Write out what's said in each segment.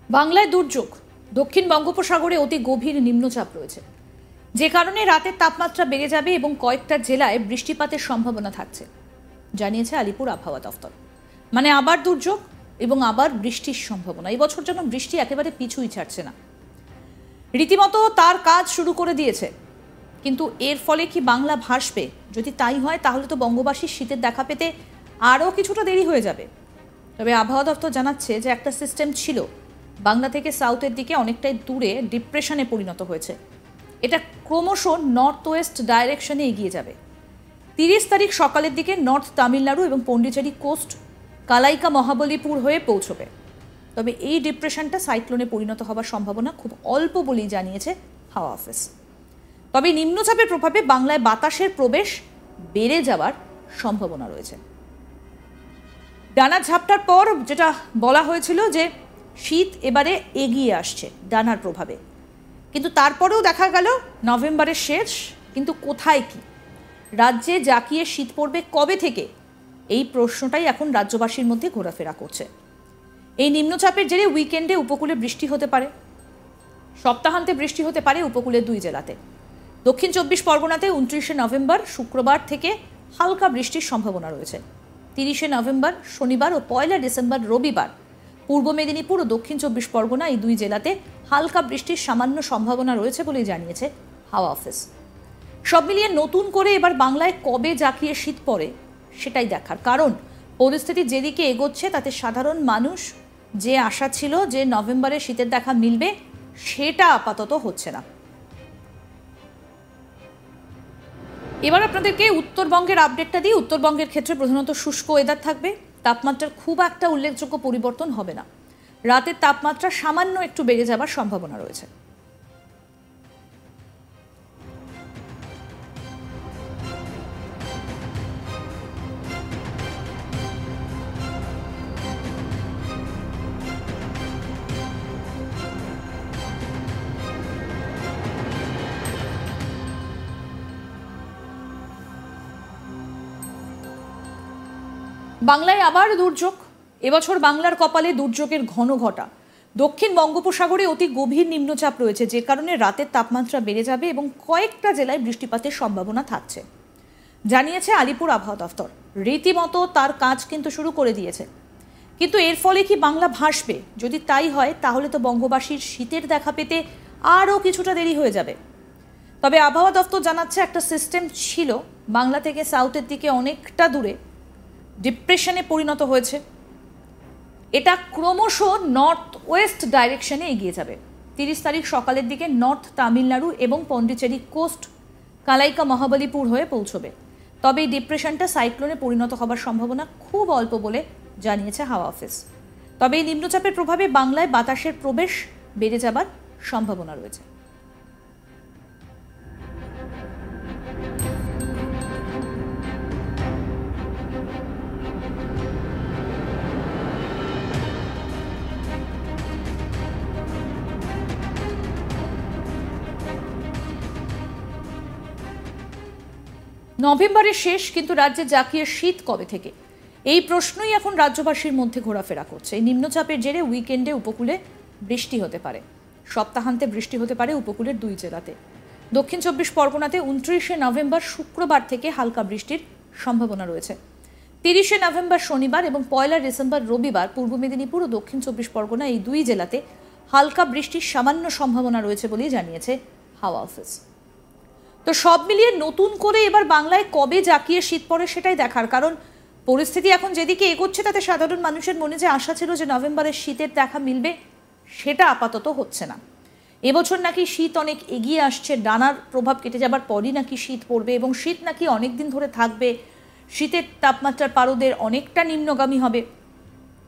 বাংলায় দুর্যোগ। দক্ষিণ বঙ্গোপসাগরে অতি গভীর নিম্নচাপ রয়েছে, যে কারণে রাতের তাপমাত্রা বেড়ে যাবে এবং কয়েকটা জেলায় বৃষ্টিপাতের সম্ভাবনা থাকছে, জানিয়েছে আলিপুর আবহাওয়া দফতর। মানে আবার দুর্যোগ এবং আবার বৃষ্টির সম্ভাবনা। এই বছর যেন বৃষ্টি একেবারে পিছুই ছাড়ছে না, রীতিমতো তার কাজ শুরু করে দিয়েছে। কিন্তু এর ফলে কি বাংলা ভাসবে? যদি তাই হয় তাহলে তো বঙ্গবাসীর শীতের দেখা পেতে আরও কিছুটা দেরি হয়ে যাবে। তবে আবহাওয়া দফতর জানাচ্ছে যে একটা সিস্টেম ছিল বাংলা থেকে সাউথের দিকে অনেকটাই দূরে ডিপ্রেশনে পরিণত হয়েছে। এটা ক্রমশ নর্থ ওয়েস্ট ডাইরেকশনে এগিয়ে যাবে। 30 তারিখ সকালের দিকে নর্থ তামিলনাড়ু এবং পন্ডিচেরি কোস্ট কালাইকা মহাবলীপুর হয়ে পৌঁছবে। তবে এই ডিপ্রেশনটা সাইক্লোনে পরিণত হওয়ার সম্ভাবনা খুব অল্প বলেই জানিয়েছে হাওয়া অফিস। তবে নিম্নচাপের প্রভাবে বাংলায় বাতাসের প্রবেশ বেড়ে যাওয়ার সম্ভাবনা রয়েছে। ডানা ঝাপটার পর যেটা বলা হয়েছিল যে শীত এবারে এগিয়ে আসছে ডানার প্রভাবে, কিন্তু তারপরেও দেখা গেল নভেম্বরের শেষ, কিন্তু কোথায় কি রাজ্যে জাঁকিয়ে শীত পড়বে কবে থেকে, এই প্রশ্নটাই এখন রাজ্যবাসীর মধ্যে ঘোরাফেরা করছে। এই নিম্নচাপের জেরে উইকেন্ডে উপকূলে বৃষ্টি হতে পারে, সপ্তাহান্তে বৃষ্টি হতে পারে উপকূলের 2 জেলাতে। দক্ষিণ 24 পরগনাতে 29শে নভেম্বর শুক্রবার থেকে হালকা বৃষ্টির সম্ভাবনা রয়েছে। 30শে নভেম্বর শনিবার ও 1 ডিসেম্বর রবিবার পূর্ব মেদিনীপুর ও দক্ষিণ 24 পরগনা এই 2 জেলাতে হালকা বৃষ্টির সামান্য সম্ভাবনা রয়েছে বলে জানিয়েছে হাওয়া অফিস। সব মিলিয়ে নতুন করে এবার বাংলায় কবে জাঁকিয়ে শীত পড়ে সেটাই দেখার, কারণ পরিস্থিতি যেদিকে এগোচ্ছে তাতে সাধারণ মানুষ যে আশা ছিল যে নভেম্বরে শীতের দেখা মিলবে, সেটা আপাতত হচ্ছে না। এবার আপনাদেরকে উত্তরবঙ্গের আপডেটটা দিই। উত্তরবঙ্গের ক্ষেত্রে প্রধানত শুষ্ক ওয়েদার থাকবে, তাপমাত্রার খুব একটা উল্লেখযোগ্য পরিবর্তন হবে না। রাতের তাপমাত্রা সামান্য একটু বেড়ে যাবার সম্ভাবনা রয়েছে। বাংলায় আবার দুর্যোগ। এবছর বাংলার কপালে দুর্যোগের ঘন ঘটা। দক্ষিণ বঙ্গোপসাগরে অতি গভীর নিম্নচাপ রয়েছে, যে কারণে রাতের তাপমাত্রা বেড়ে যাবে এবং কয়েকটা জেলায় বৃষ্টিপাতের সম্ভাবনা থাকছে, জানিয়েছে আলিপুর আবহাওয়া দফতর। রীতিমতো তার কাজ কিন্তু শুরু করে দিয়েছে। কিন্তু এর ফলে কি বাংলা ভাসবে? যদি তাই হয় তাহলে তো বঙ্গবাসীর শীতের দেখা পেতে আরও কিছুটা দেরি হয়ে যাবে। তবে আবহাওয়া দফতর জানাচ্ছে একটা সিস্টেম ছিল বাংলা থেকে সাউথের দিকে অনেকটা দূরে ডিপ্রেশনে পরিণত হয়েছে। এটা ক্রমশ নর্থ ওয়েস্ট ডাইরেকশনে এগিয়ে যাবে। 30 তারিখ সকালের দিকে নর্থ তামিলনাড়ু এবং পন্ডিচেরি কোস্ট কালাইকা মহাবলীপুর হয়ে পৌঁছবে। তবে এই ডিপ্রেশনটা সাইক্লোনে পরিণত হবার সম্ভাবনা খুব অল্প বলে জানিয়েছে হাওয়া অফিস। তবে এই নিম্নচাপের প্রভাবে বাংলায় বাতাসের প্রবেশ বেড়ে যাবার সম্ভাবনা রয়েছে। নভেম্বরের শেষ, কিন্তু রাজ্যে জাঁকিয়ে শীত কবে থেকে, এই প্রশ্নই এখন রাজ্যবাসীর মধ্যে ঘোরাফেরা করছে। এই নিম্নচাপের জেরে উইকেন্ডে উপকূলে বৃষ্টি হতে পারে, সপ্তাহান্তে বৃষ্টি হতে পারে উপকূলের 2 জেলাতে। দক্ষিণ 24 পরগনাতে 29শে নভেম্বর শুক্রবার থেকে হালকা বৃষ্টির সম্ভাবনা রয়েছে। 30শে নভেম্বর শনিবার এবং 1 ডিসেম্বর রবিবার পূর্ব মেদিনীপুর ও দক্ষিণ 24 পরগনা এই 2 জেলাতে হালকা বৃষ্টির সামান্য সম্ভাবনা রয়েছে বলেই জানিয়েছে হাওয়া অফিস। তো সব মিলিয়ে নতুন করে এবার বাংলায় কবে জাঁকিয়ে শীত পড়ে সেটাই দেখার, কারণ পরিস্থিতি এখন যেদিকে এগোচ্ছে তাতে সাধারণ মানুষের মনে যে আশা ছিল যে নভেম্বরের শীতের দেখা মিলবে, সেটা আপাতত হচ্ছে না। এবছর নাকি শীত অনেক এগিয়ে আসছে, ডানার প্রভাব কেটে যাবার পরই নাকি শীত পড়বে এবং শীত নাকি অনেক দিন ধরে থাকবে, শীতের তাপমাত্রার পারদের অনেকটা নিম্নগামী হবে,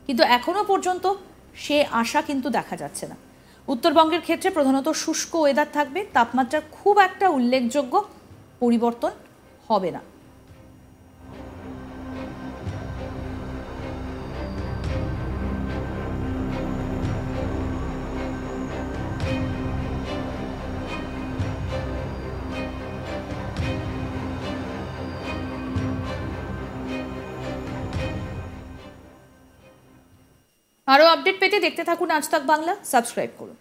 কিন্তু এখনো পর্যন্ত সে আশা কিন্তু দেখা যাচ্ছে না। উত্তরবঙ্গের ক্ষেত্রে প্রধানত শুষ্ক ওয়েদার থাকবে, তাপমাত্রার খুব একটা উল্লেখযোগ্য পরিবর্তন হবে না। আরও আপডেট পেতে দেখতে থাকুন আজ তাক বাংলা, সাবস্ক্রাইব করুন।